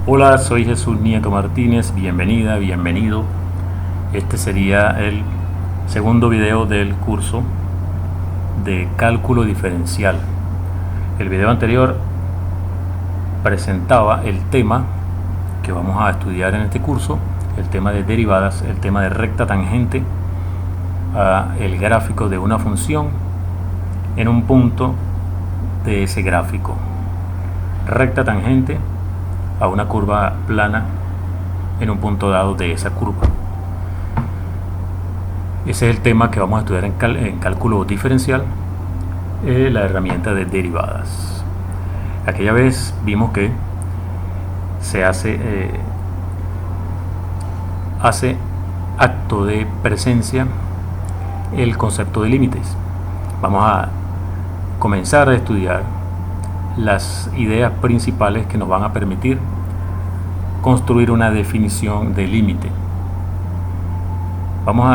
Hola, soy Jesús Nieto Martínez, bienvenida, bienvenido. Este sería el segundo video del curso de cálculo diferencial. El video anterior presentaba el tema que vamos a estudiar en este curso, el tema de derivadas, el tema de recta tangente a el gráfico de una función en un punto de ese gráfico. Recta tangente a una curva plana en un punto dado de esa curva. Ese es el tema que vamos a estudiar en cálculo diferencial, la herramienta de derivadas. Aquella vez vimos que se hace acto de presencia el concepto de límites. Vamos a comenzar a estudiar las ideas principales que nos van a permitir construir una definición de límite.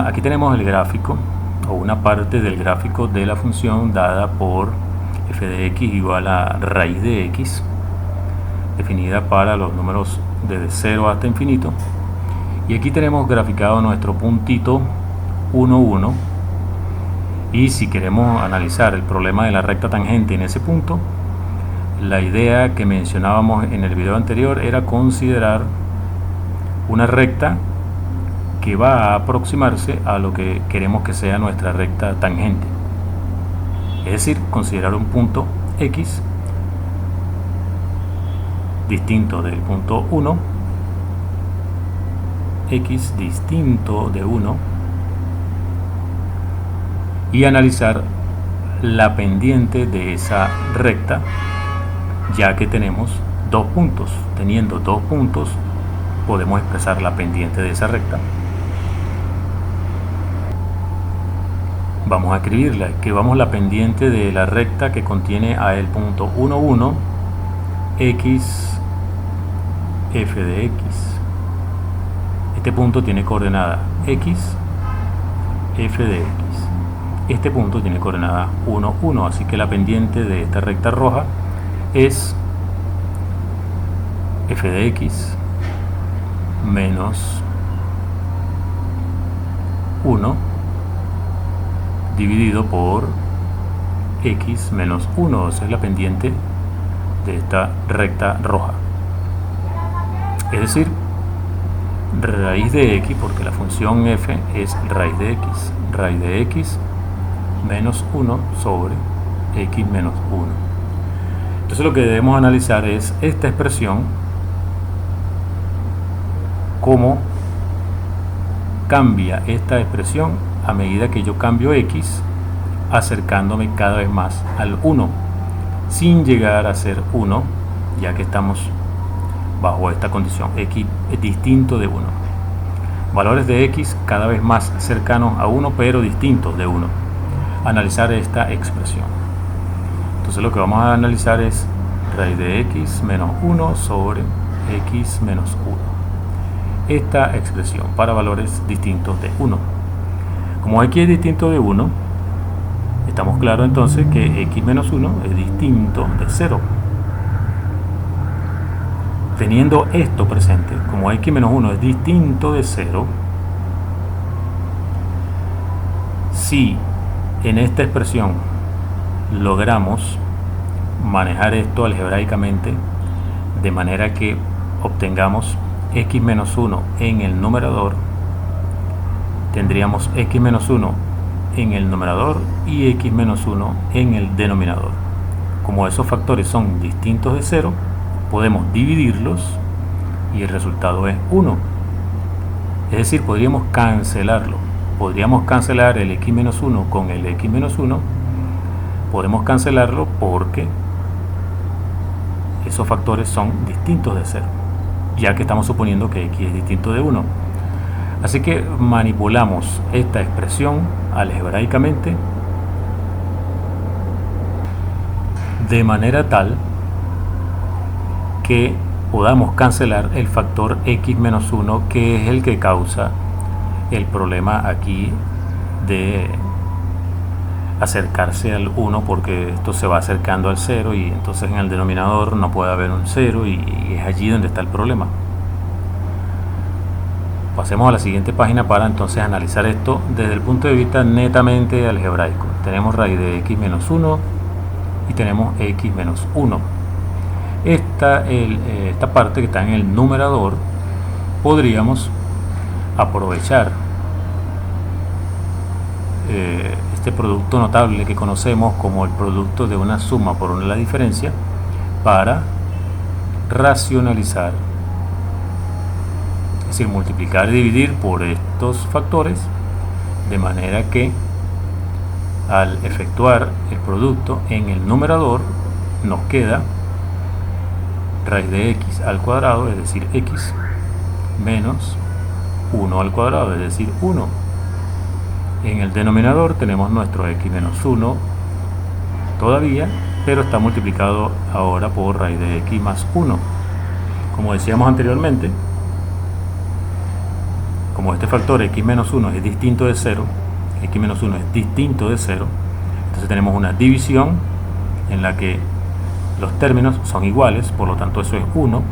Aquí tenemos el gráfico o una parte del gráfico de la función dada por f de x igual a raíz de x, definida para los números desde 0 hasta infinito. Y aquí tenemos graficado nuestro puntito 1, 1. Y si queremos analizar el problema de la recta tangente en ese punto, la idea que mencionábamos en el video anterior era considerar una recta que va a aproximarse a lo que queremos que sea nuestra recta tangente. Es decir, considerar un punto X distinto del punto 1, X distinto de 1, y analizar la pendiente de esa recta, ya que tenemos dos puntos. Teniendo dos puntos podemos expresar la pendiente de esa recta. Vamos a escribirla. Escribamos la pendiente de la recta que contiene a el punto 1, 1, x, f de x. Este punto tiene coordenada x, f de x. Este punto tiene coordenada 1, 1, así que la pendiente de esta recta roja es f de x menos 1 dividido por x menos 1, esa es la pendiente de esta recta roja. Es decir, raíz de x, porque la función f es raíz de x menos 1 sobre x menos 1. Entonces lo que debemos analizar es esta expresión, cómo cambia esta expresión a medida que yo cambio x, acercándome cada vez más al 1, sin llegar a ser 1, ya que estamos bajo esta condición, x es distinto de 1. Valores de x cada vez más cercanos a 1, pero distintos de 1. Analizar esta expresión. Entonces lo que vamos a analizar es raíz de x menos 1 sobre x menos 1. Esta expresión para valores distintos de 1. Como x es distinto de 1, estamos claros entonces que x menos 1 es distinto de 0. Teniendo esto presente, como x menos 1 es distinto de 0, si en esta expresión logramos manejar esto algebraicamente de manera que obtengamos x menos 1 en el numerador, tendríamos x menos 1 en el numerador y x menos 1 en el denominador. Como esos factores son distintos de 0, podemos dividirlos y el resultado es 1. Es decir, podríamos cancelarlo. Podríamos cancelar el x menos 1 con el x menos 1. Podemos cancelarlo porque esos factores son distintos de 0, ya que estamos suponiendo que x es distinto de 1. Así que manipulamos esta expresión algebraicamente de manera tal que podamos cancelar el factor x menos 1, que es el que causa el problema aquí de acercarse al 1 porque esto se va acercando al 0 y entonces en el denominador no puede haber un 0 y es allí donde está el problema. Pasemos a la siguiente página para entonces analizar esto desde el punto de vista netamente algebraico. Tenemos raíz de x menos 1 y tenemos x menos 1. Esta parte que está en el numerador podríamos aprovechar este producto notable que conocemos como el producto de una suma por una de la diferencia para racionalizar, es decir, multiplicar y dividir por estos factores de manera que al efectuar el producto en el numerador nos queda raíz de x al cuadrado, es decir, x menos 1 al cuadrado, es decir, 1. En el denominador tenemos nuestro x menos 1 todavía, pero está multiplicado ahora por raíz de x más 1. Como decíamos anteriormente, como este factor x menos 1 es distinto de 0, x menos 1 es distinto de 0, entonces tenemos una división en la que los términos son iguales, por lo tanto eso es 1.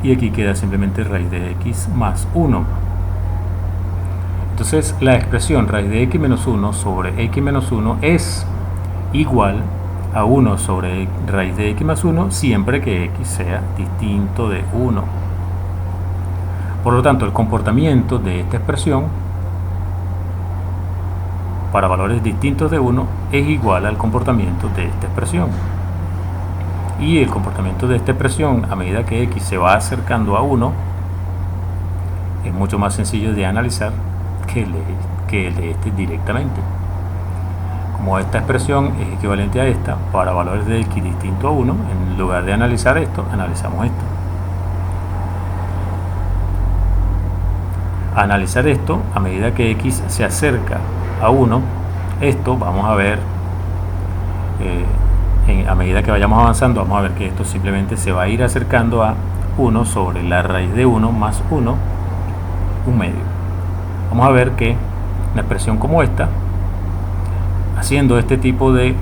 Y aquí queda simplemente raíz de x más 1. Entonces la expresión raíz de x menos 1 sobre x menos 1 es igual a 1 sobre raíz de x más 1 siempre que x sea distinto de 1. Por lo tanto, el comportamiento de esta expresión para valores distintos de 1 es igual al comportamiento de esta expresión. Y el comportamiento de esta expresión a medida que x se va acercando a 1 es mucho más sencillo de analizar que el de este directamente. Como esta expresión es equivalente a esta para valores de x distinto a 1, en lugar de analizar esto, analizamos esto. Analizar esto a medida que x se acerca a 1, esto vamos a ver a medida que vayamos avanzando, vamos a ver que esto simplemente se va a ir acercando a 1 sobre la raíz de 1 más 1, un medio. Vamos a ver que una expresión como esta, haciendo este tipo de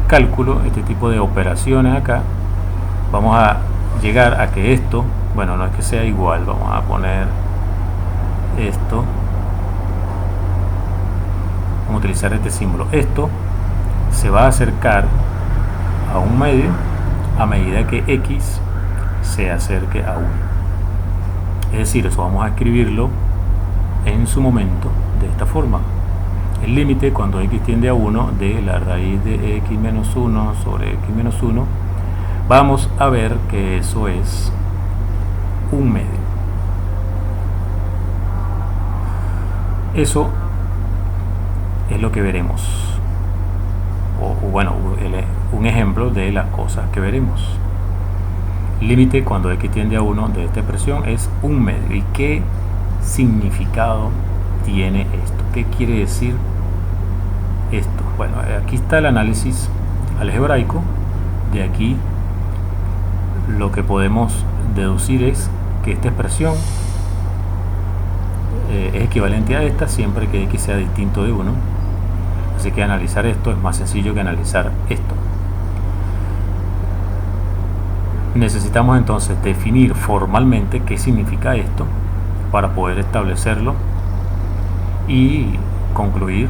cálculo, este tipo de operaciones acá, vamos a llegar a que esto, bueno, no es que sea igual, vamos a poner esto, vamos a utilizar este símbolo, esto se va a acercar a un medio a medida que x se acerque a 1. Es decir, eso vamos a escribirlo en su momento de esta forma: el límite cuando x tiende a 1 de la raíz de x menos 1 sobre x menos 1, vamos a ver que eso es un medio. Eso es lo que veremos, o bueno, un ejemplo de las cosas que veremos. Límite cuando x tiende a 1 de esta expresión es un medio. ¿Y qué significado tiene esto? ¿Qué quiere decir esto? Bueno, aquí está el análisis algebraico. De aquí lo que podemos deducir es que esta expresión es equivalente a esta siempre que x sea distinto de 1. Así que analizar esto es más sencillo que analizar esto. Necesitamos entonces definir formalmente qué significa esto para poder establecerlo y concluir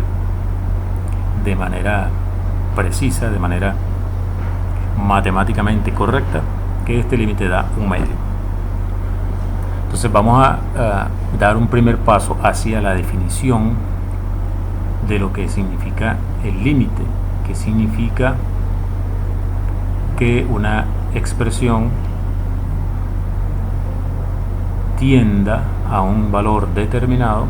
de manera precisa, de manera matemáticamente correcta, que este límite da un medio. Entonces vamos a dar un primer paso hacia la definición de lo que significa el límite, que significa que una expresión tienda a un valor determinado.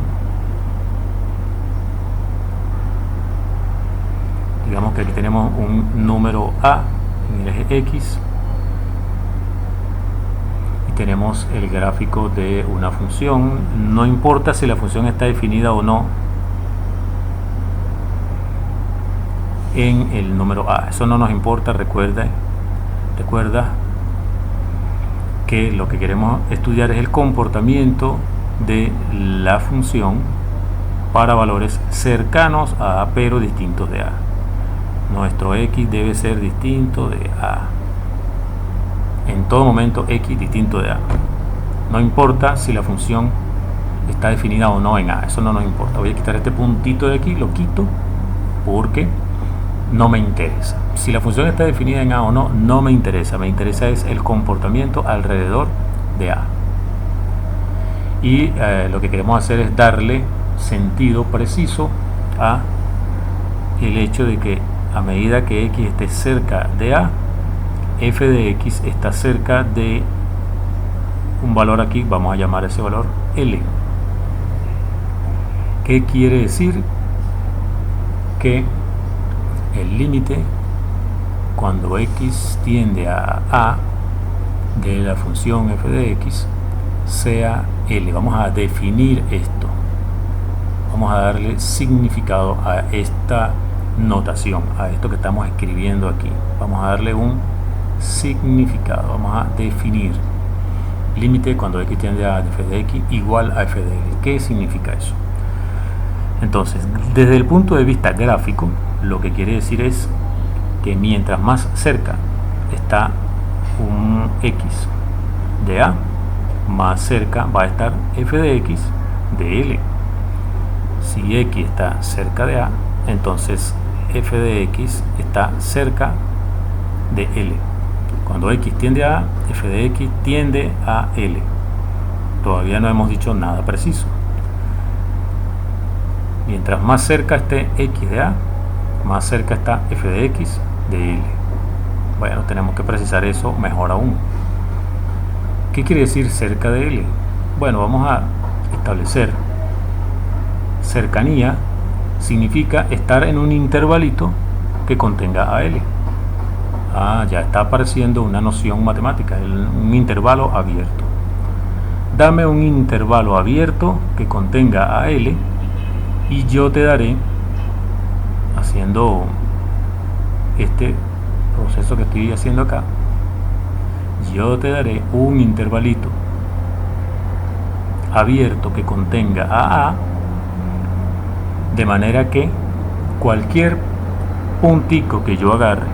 Digamos que aquí tenemos un número a en el eje x y tenemos el gráfico de una función. No importa si la función está definida o no en el número a, eso no nos importa. Recuerda que lo que queremos estudiar es el comportamiento de la función para valores cercanos a A pero distintos de A. Nuestro X debe ser distinto de A. En todo momento X distinto de A. No importa si la función está definida o no en A, eso no nos importa. Voy a quitar este puntito de aquí, lo quito porque no me interesa. Si la función está definida en A o no, no me interesa. Me interesa es el comportamiento alrededor de A. Y lo que queremos hacer es darle sentido preciso a el hecho de que a medida que X esté cerca de A, f de X está cerca de un valor aquí, vamos a llamar ese valor L. ¿Qué quiere decir? Que el límite cuando X tiende a A de la función f de X sea L. Vamos a definir esto. Vamos a darle significado a esta notación, a esto que estamos escribiendo aquí. Vamos a darle un significado. Vamos a definir límite cuando X tiende a f de X igual a f de L. ¿Qué significa eso? Entonces, desde el punto de vista gráfico, lo que quiere decir es que mientras más cerca está un X de A, más cerca va a estar f de X de L. Si X está cerca de A, entonces f de X está cerca de L. Cuando X tiende a A, f de X tiende a L. Todavía no hemos dicho nada preciso. Mientras más cerca esté X de A, más cerca está f de X de L. Bueno, tenemos que precisar eso mejor aún. ¿Qué quiere decir cerca de L? Bueno, vamos a establecer cercanía. Significa estar en un intervalito que contenga a L. Ya está apareciendo una noción matemática, un intervalo abierto. Dame un intervalo abierto que contenga a L y yo te daré, haciendo este proceso que estoy haciendo acá, yo te daré un intervalito abierto que contenga a, de manera que cualquier puntico que yo agarre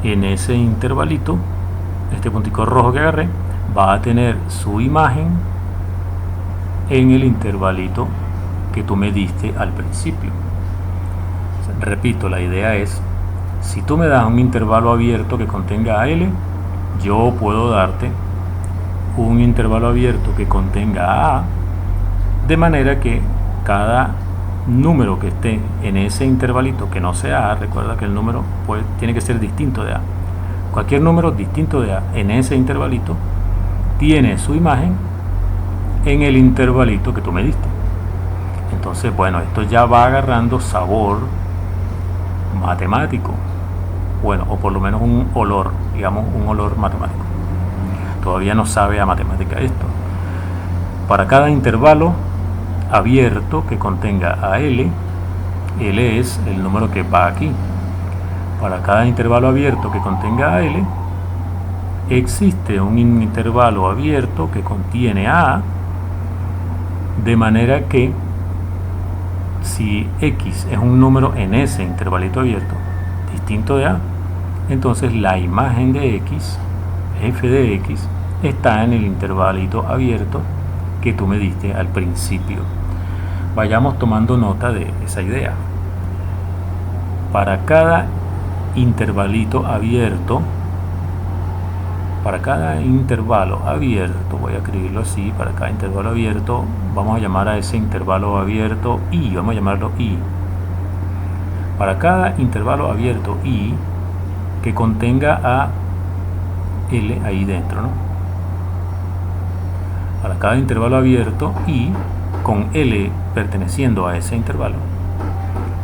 en ese intervalito, este puntico rojo que agarré, va a tener su imagen en el intervalito que tú me diste al principio. Repito, la idea es, si tú me das un intervalo abierto que contenga a L, yo puedo darte un intervalo abierto que contenga a, de manera que cada número que esté en ese intervalito que no sea A, recuerda que el número tiene que ser distinto de A. Cualquier número distinto de A en ese intervalito tiene su imagen en el intervalito que tú me diste. Entonces, bueno, esto ya va agarrando sabor matemático. Bueno, o por lo menos un olor, digamos un olor matemático. Todavía no sabe a matemática esto. Para cada intervalo abierto que contenga a L, L es el número que va aquí. Para cada intervalo abierto que contenga a L, existe un intervalo abierto que contiene a, de manera que si X es un número en ese intervalito abierto distinto de A, entonces la imagen de X, f de X, está en el intervalito abierto que tú me diste al principio. Vayamos tomando nota de esa idea. Para cada intervalito abierto, voy a escribirlo así, para cada intervalo abierto, vamos a llamar a ese intervalo abierto I, vamos a llamarlo I. Para cada intervalo abierto I que contenga a L ahí dentro, ¿no? Para cada intervalo abierto I con L perteneciendo a ese intervalo.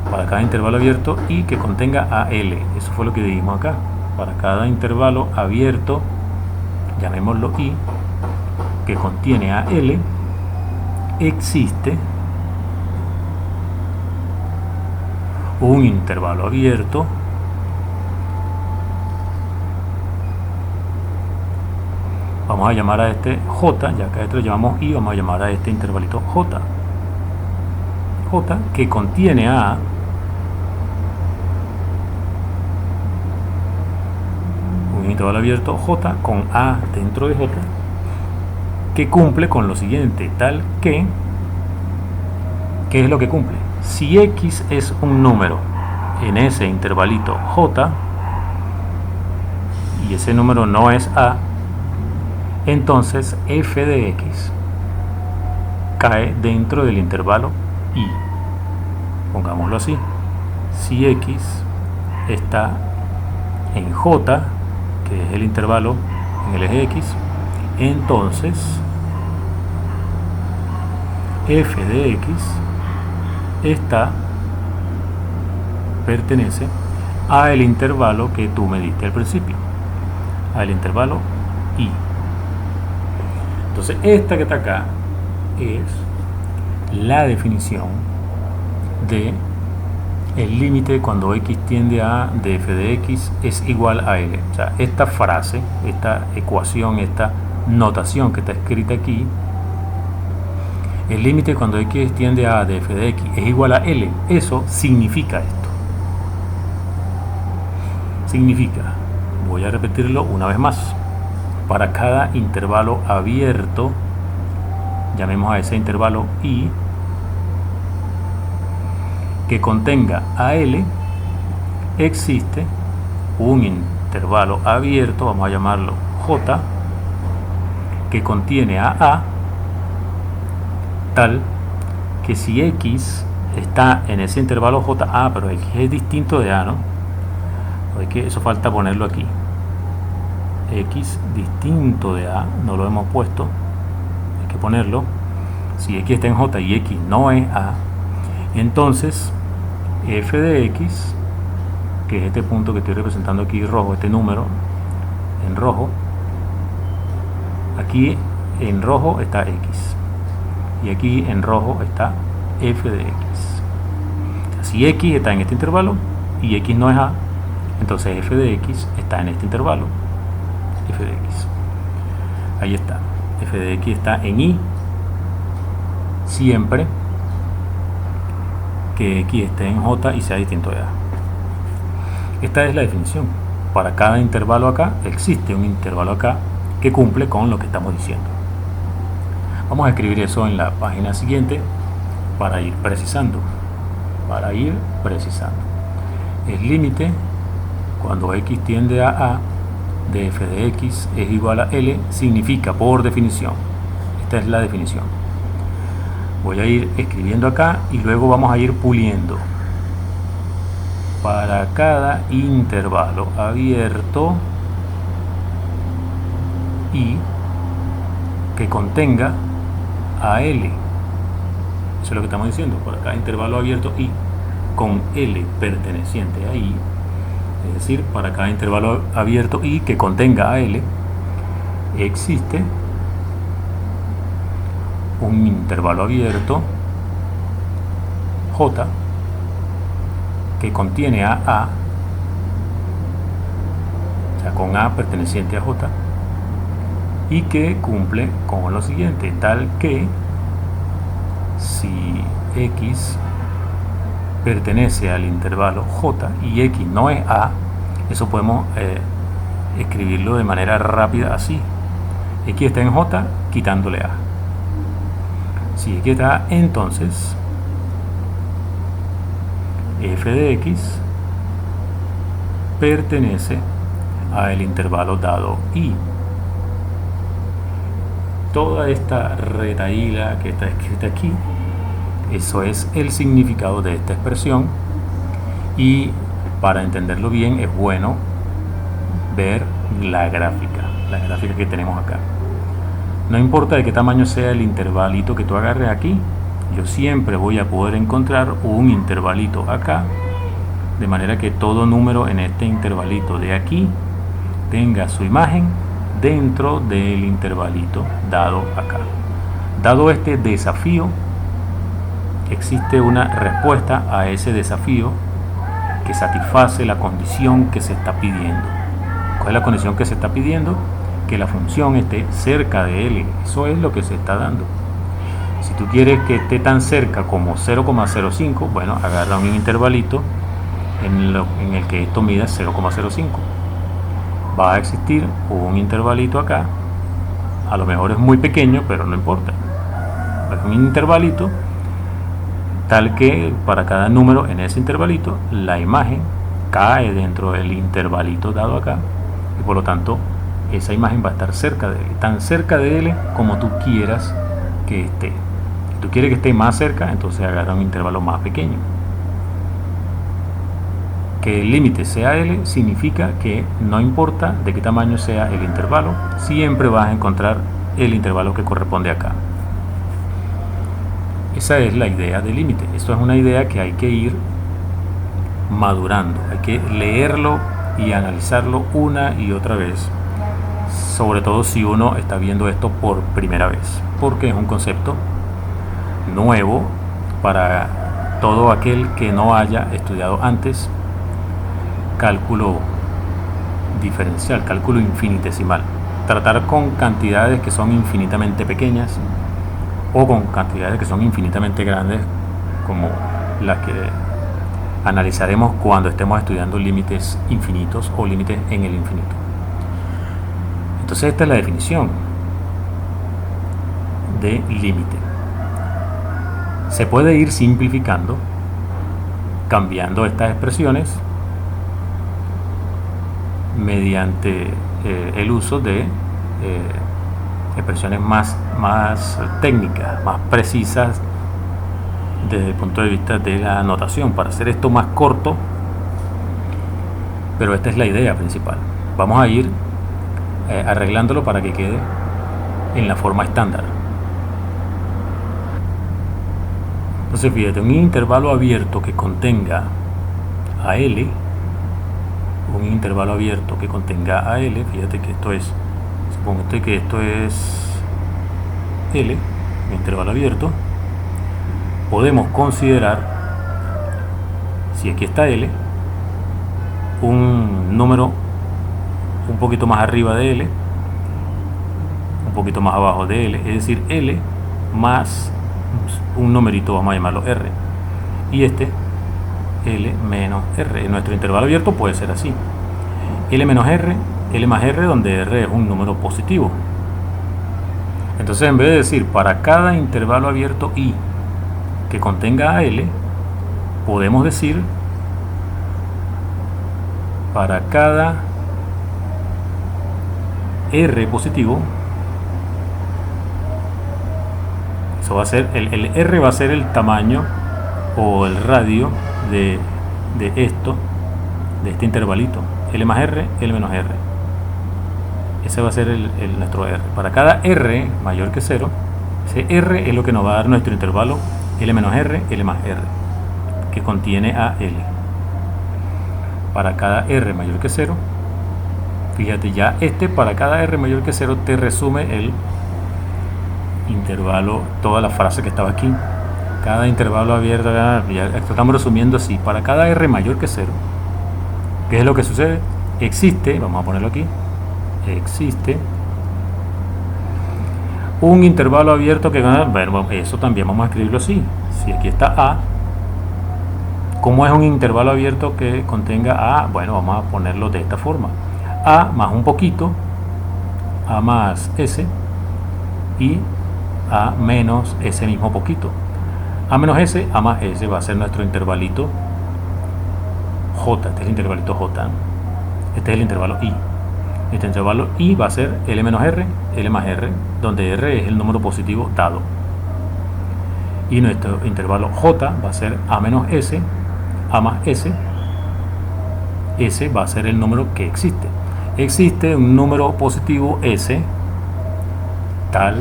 Para cada intervalo abierto I que contenga a L, eso fue lo que dijimos acá. Para cada intervalo abierto, llamémoslo I, que contiene a L, existe un intervalo abierto vamos a llamar a este J, ya que a este lo llamamos I, vamos a llamar a este intervalito J. J que contiene a un intervalo abierto J con A dentro de J, que cumple con lo siguiente, tal que, ¿qué es lo que cumple? Si X es un número en ese intervalito J y ese número no es A, entonces f de X cae dentro del intervalo I. Pongámoslo así: si X está en J, que es el intervalo en el eje X, entonces f de X pertenece a el intervalo que tú me diste al principio, al intervalo I. Entonces esta que está acá es la definición de el límite cuando X tiende a A de f de X es igual a L. O sea, esta frase, esta ecuación, esta notación que está escrita aquí, el límite cuando X tiende a A de f de X es igual a L, eso significa esto. Significa, voy a repetirlo una vez más, para cada intervalo abierto, llamemos a ese intervalo I, que contenga a L, existe un intervalo abierto, vamos a llamarlo J, que contiene a A, tal que si X está en ese intervalo J, pero X es distinto de A, ¿no? Es que eso falta ponerlo aquí. X distinto de A, no lo hemos puesto, hay que ponerlo. Si X está en J y X no es A, entonces f de X, que es este punto que estoy representando aquí rojo, este número en rojo, aquí en rojo está X y aquí en rojo está f de X. Si X está en este intervalo y X no es A, entonces f de X está en este intervalo, f de X. Ahí está, f de X está en I siempre que X esté en J y sea distinto de A. Esta es la definición. Para cada intervalo acá existe un intervalo acá que cumple con lo que estamos diciendo. Vamos a escribir eso en la página siguiente para ir precisando. El límite cuando X tiende a A de f de X es igual a L significa, por definición, esta es la definición. Voy a ir escribiendo acá y luego vamos a ir puliendo. Para cada intervalo abierto y que contenga a L. Eso es lo que estamos diciendo. Para cada intervalo abierto y con L perteneciente a I, es decir, para cada intervalo abierto y que contenga a L, existe un intervalo abierto J que contiene a A, o sea, con A perteneciente a J, y que cumple con lo siguiente, tal que si X pertenece al intervalo J y X no es A, eso podemos escribirlo de manera rápida así: X está en J quitándole A. Si X está A, entonces f de X pertenece al intervalo dado I. Toda esta retahíla que está escrita aquí, eso es el significado de esta expresión, y para entenderlo bien es bueno ver la gráfica que tenemos acá. No importa de qué tamaño sea el intervalito que tú agarres aquí, yo siempre voy a poder encontrar un intervalito acá, de manera que todo número en este intervalito de aquí tenga su imagen dentro del intervalito dado acá. Dado este desafío, existe una respuesta a ese desafío que satisface la condición que se está pidiendo. ¿Cuál es la condición que se está pidiendo? que la función esté cerca de L. Eso es lo que se está dando. Si tú quieres que esté tan cerca como 0,05, bueno, agarra un intervalito en el que esto mida 0,05. Va a existir un intervalito acá, a lo mejor es muy pequeño, pero no importa. Es un intervalito tal que para cada número en ese intervalito la imagen cae dentro del intervalito dado acá, y por lo tanto esa imagen va a estar cerca de L, tan cerca de L como tú quieras que esté. Si tú quieres que esté más cerca, entonces agarra un intervalo más pequeño. Que el límite sea L significa que no importa de qué tamaño sea el intervalo, siempre vas a encontrar el intervalo que corresponde acá. Esa es la idea del límite. Esto es una idea que hay que ir madurando, hay que leerlo y analizarlo una y otra vez, sobre todo si uno está viendo esto por primera vez, porque es un concepto nuevo para todo aquel que no haya estudiado antes cálculo diferencial, cálculo infinitesimal. Tratar con cantidades que son infinitamente pequeñas o con cantidades que son infinitamente grandes, como las que analizaremos cuando estemos estudiando límites infinitos o límites en el infinito. Entonces esta es la definición de límite. Se puede ir simplificando, cambiando estas expresiones mediante el uso de expresiones más técnicas, más precisas desde el punto de vista de la notación, para hacer esto más corto, pero esta es la idea principal. Vamos a ir arreglándolo para que quede en la forma estándar. Entonces fíjate, un intervalo abierto que contenga a L, un intervalo abierto que contenga a L, fíjate que esto es, suponete que esto es L, un intervalo abierto, podemos considerar, si aquí está L, un número un poquito más arriba de L, un poquito más abajo de L, es decir, L más un numerito, vamos a llamarlo R, y este L menos R. En nuestro intervalo abierto puede ser así: L menos R, L más R, donde R es un número positivo. Entonces, en vez de decir para cada intervalo abierto I que contenga a L, podemos decir para cada R positivo, eso va a ser, el R va a ser el tamaño o el radio de esto, de este intervalito, L más R, L menos R. Ese va a ser nuestro R. Para cada R mayor que 0, ese R es lo que nos va a dar nuestro intervalo L menos R, L más R, que contiene a L. Para cada R mayor que 0, fíjate, ya para cada R mayor que 0 te resume el intervalo, toda la frase que estaba aquí. Cada intervalo abierto, ya estamos resumiendo así: para cada R mayor que 0, ¿qué es lo que sucede? Existe, vamos a ponerlo aquí, existe un intervalo abierto que, bueno, eso también vamos a escribirlo así. Si aquí está A, ¿cómo es un intervalo abierto que contenga A? Bueno, vamos a ponerlo de esta forma: A más un poquito, A más S, y A menos ese mismo poquito. A menos S, A más S va a ser nuestro intervalito J. Este es el intervalito J. Este es el intervalo I. Este intervalo I va a ser L menos R, L más R, donde R es el número positivo dado. Y nuestro intervalo J va a ser A menos S, A más S. S va a ser el número que existe. Existe un número positivo S, tal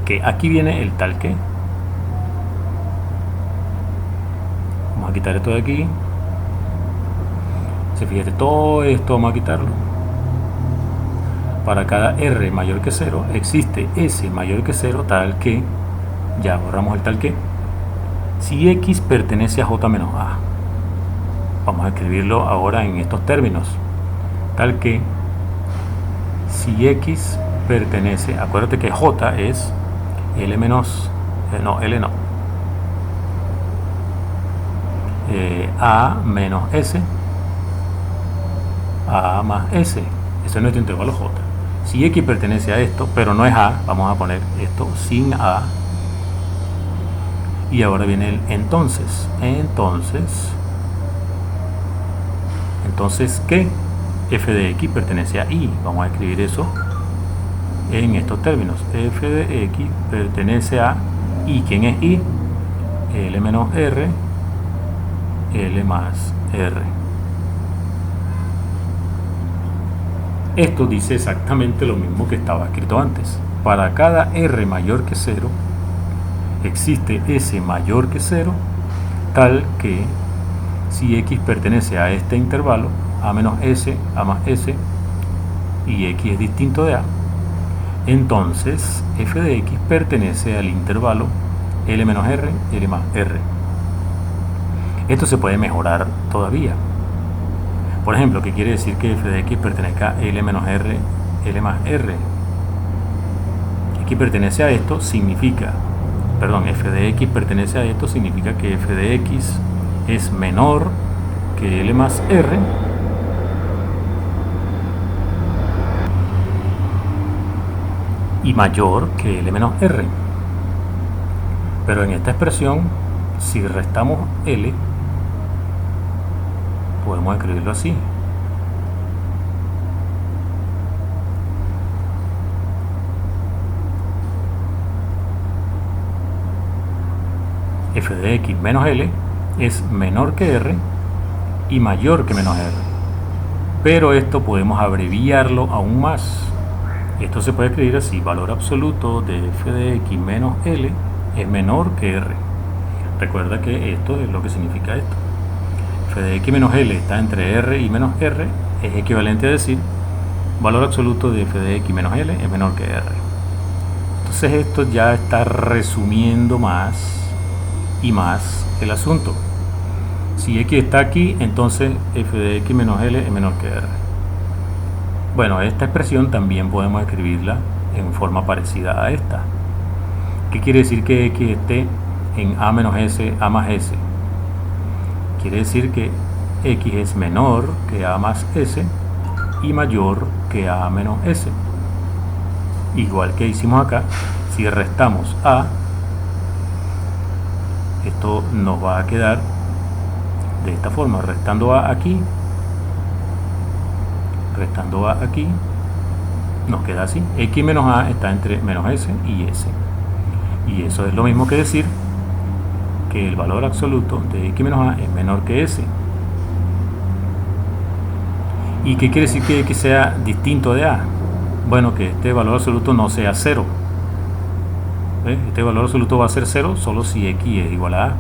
que, aquí viene el tal que. Vamos a quitar esto de aquí. Fíjate, todo esto vamos a quitarlo. Para cada R mayor que 0 existe S mayor que 0 tal que, ya borramos el tal que, si X pertenece a J menos A. Vamos a escribirlo ahora en estos términos: tal que si X pertenece, acuérdate que J es L menos, L no, A menos S, A más S, ese es nuestro intervalo J. Si X pertenece a esto, pero no es A, vamos a poner esto sin A. Y ahora viene el entonces. Entonces, ¿qué? F de X pertenece a I. Vamos a escribir eso en estos términos. F de X pertenece a I. ¿Quién es I? L menos R, L más R. Esto dice exactamente lo mismo que estaba escrito antes. Para cada R mayor que 0, existe S mayor que 0, tal que si X pertenece a este intervalo, A menos S, A más S, y X es distinto de A, entonces F de X pertenece al intervalo L menos R, L más R. Esto se puede mejorar todavía. Por ejemplo, ¿qué quiere decir que F de X pertenezca a L menos R, L más R? X pertenece a esto significa, F de X pertenece a esto significa que F de X es menor que L más R y mayor que L menos R. Pero en esta expresión, si restamos L, podemos escribirlo así. F de X menos L es menor que R y mayor que menos R. Pero esto podemos abreviarlo aún más. Esto se puede escribir así: valor absoluto de F de X menos L es menor que R. Recuerda que esto es lo que significa esto. F de X menos L está entre R y menos R, es equivalente a decir valor absoluto de F de X menos L es menor que R. Entonces esto ya está resumiendo más y más el asunto. Si X está aquí, entonces F de X menos L es menor que R. Bueno, esta expresión también podemos escribirla en forma parecida a esta. ¿Qué quiere decir que X esté en A menos S, A más S? Quiere decir que X es menor que A más S y mayor que A menos S. Igual que hicimos acá, si restamos A, esto nos va a quedar de esta forma: restando A aquí, nos queda así. X menos A está entre menos S y S. Y eso es lo mismo que decir que el valor absoluto de X menos A es menor que S. ¿Y qué quiere decir que X sea distinto de A? Bueno, que este valor absoluto no sea 0. Este valor absoluto va a ser 0 solo si X es igual a A.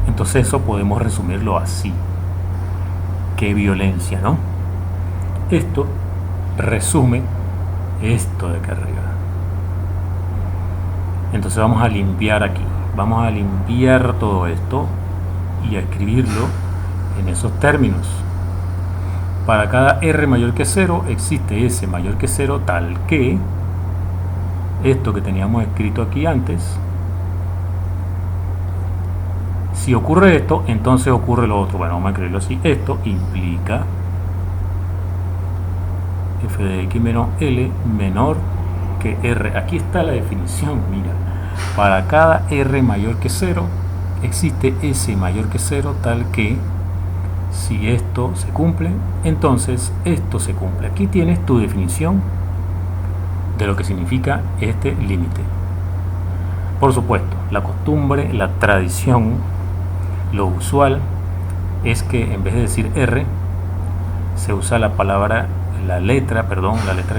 Entonces eso podemos resumirlo así. Qué violencia, ¿no? Esto resume esto de acá arriba. Entonces vamos a limpiar aquí. Vamos a limpiar todo esto y a escribirlo en esos términos. Para cada R mayor que 0 existe S mayor que 0 tal que esto que teníamos escrito aquí antes. Si ocurre esto, entonces ocurre lo otro. Bueno, vamos a escribirlo así. Esto implica F de X menos L menor que R. Aquí está la definición, mira. Para cada R mayor que 0 existe S mayor que 0 tal que si esto se cumple, entonces esto se cumple. Aquí tienes tu definición de lo que significa este límite. Por supuesto, la costumbre, la tradición, lo usual es que en vez de decir R, se usa la letra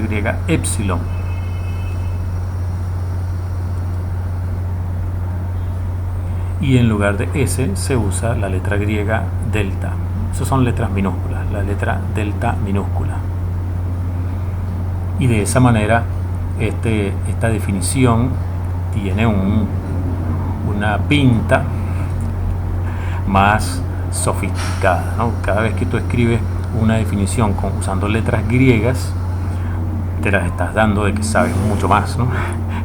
griega epsilon. Y en lugar de S se usa la letra griega delta. Esas son letras minúsculas, la letra delta minúscula. Y de esa manera esta definición tiene una pinta más sofisticada, ¿no? Cada vez que tú escribes una definición usando letras griegas, te las estás dando de que sabes mucho más, ¿no?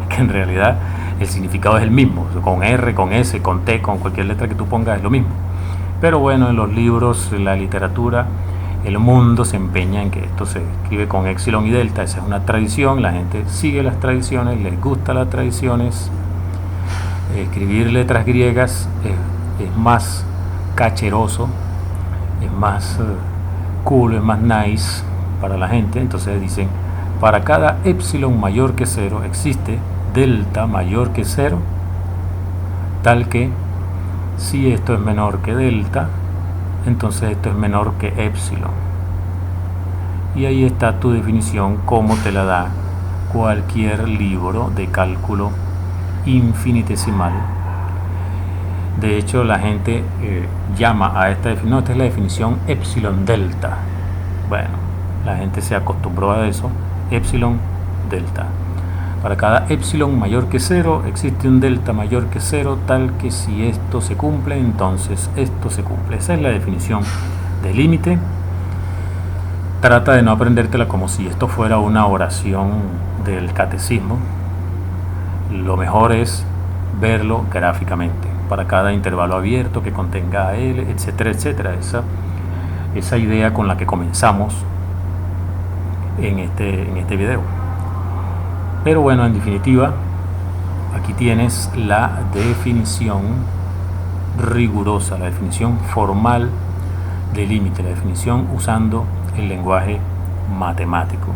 Que en realidad el significado es el mismo, con R, con S, con T, con cualquier letra que tú pongas es lo mismo. Pero bueno, en los libros, en la literatura, el mundo se empeña en que esto se escribe con épsilon y delta. Esa es una tradición, la gente sigue las tradiciones, les gustan las tradiciones. Escribir letras griegas es más cacheroso, es más cool, es más nice para la gente. Entonces dicen, para cada épsilon mayor que 0 existe delta mayor que 0, tal que si esto es menor que delta, entonces esto es menor que épsilon. Y ahí está tu definición, como te la da cualquier libro de cálculo infinitesimal. De hecho, la gente llama a esta definición, no, esta es la definición epsilon delta. Bueno, la gente se acostumbró a eso, epsilon delta. Para cada epsilon mayor que 0 existe un delta mayor que 0, tal que si esto se cumple, entonces esto se cumple. Esa es la definición de límite. Trata de no aprendértela como si esto fuera una oración del catecismo. Lo mejor es verlo gráficamente, para cada intervalo abierto que contenga L, etcétera, etcétera. Esa idea con la que comenzamos en este video. Pero bueno, en definitiva, aquí tienes la definición rigurosa, la definición formal de límite, la definición usando el lenguaje matemático.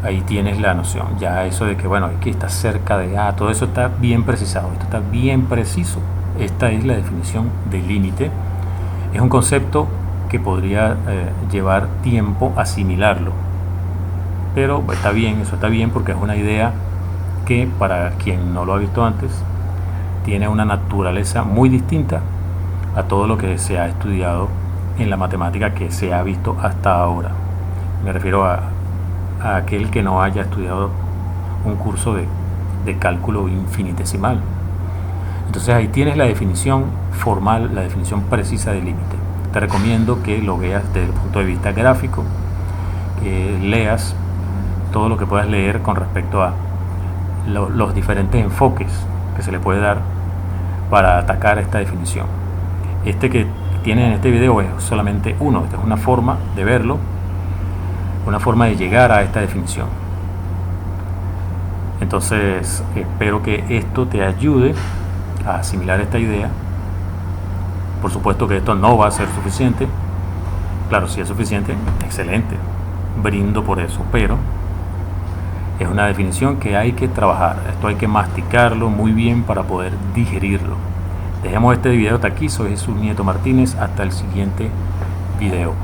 Ahí tienes la noción, ya eso de que bueno, aquí está cerca de A, todo eso está bien precisado, esto está bien preciso. Esta es la definición de límite. Es un concepto que podría llevar tiempo asimilarlo, pero está bien, eso está bien, porque es una idea que, para quien no lo ha visto antes, tiene una naturaleza muy distinta a todo lo que se ha estudiado en la matemática que se ha visto hasta ahora. Me refiero a aquel que no haya estudiado un curso de cálculo infinitesimal. Entonces ahí tienes la definición formal, la definición precisa de límite. Te recomiendo que lo veas desde el punto de vista gráfico, que leas todo lo que puedas leer con respecto a los diferentes enfoques que se le puede dar para atacar esta definición. Este que tiene en este video es solamente uno, esta es una forma de verlo, una forma de llegar a esta definición. Entonces espero que esto te ayude a asimilar esta idea. Por supuesto que esto no va a ser suficiente. Claro, si es suficiente, excelente, brindo por eso, pero es una definición que hay que trabajar. Esto hay que masticarlo muy bien para poder digerirlo. Dejemos este video hasta aquí. Soy Jesús Nieto Martínez. Hasta el siguiente video.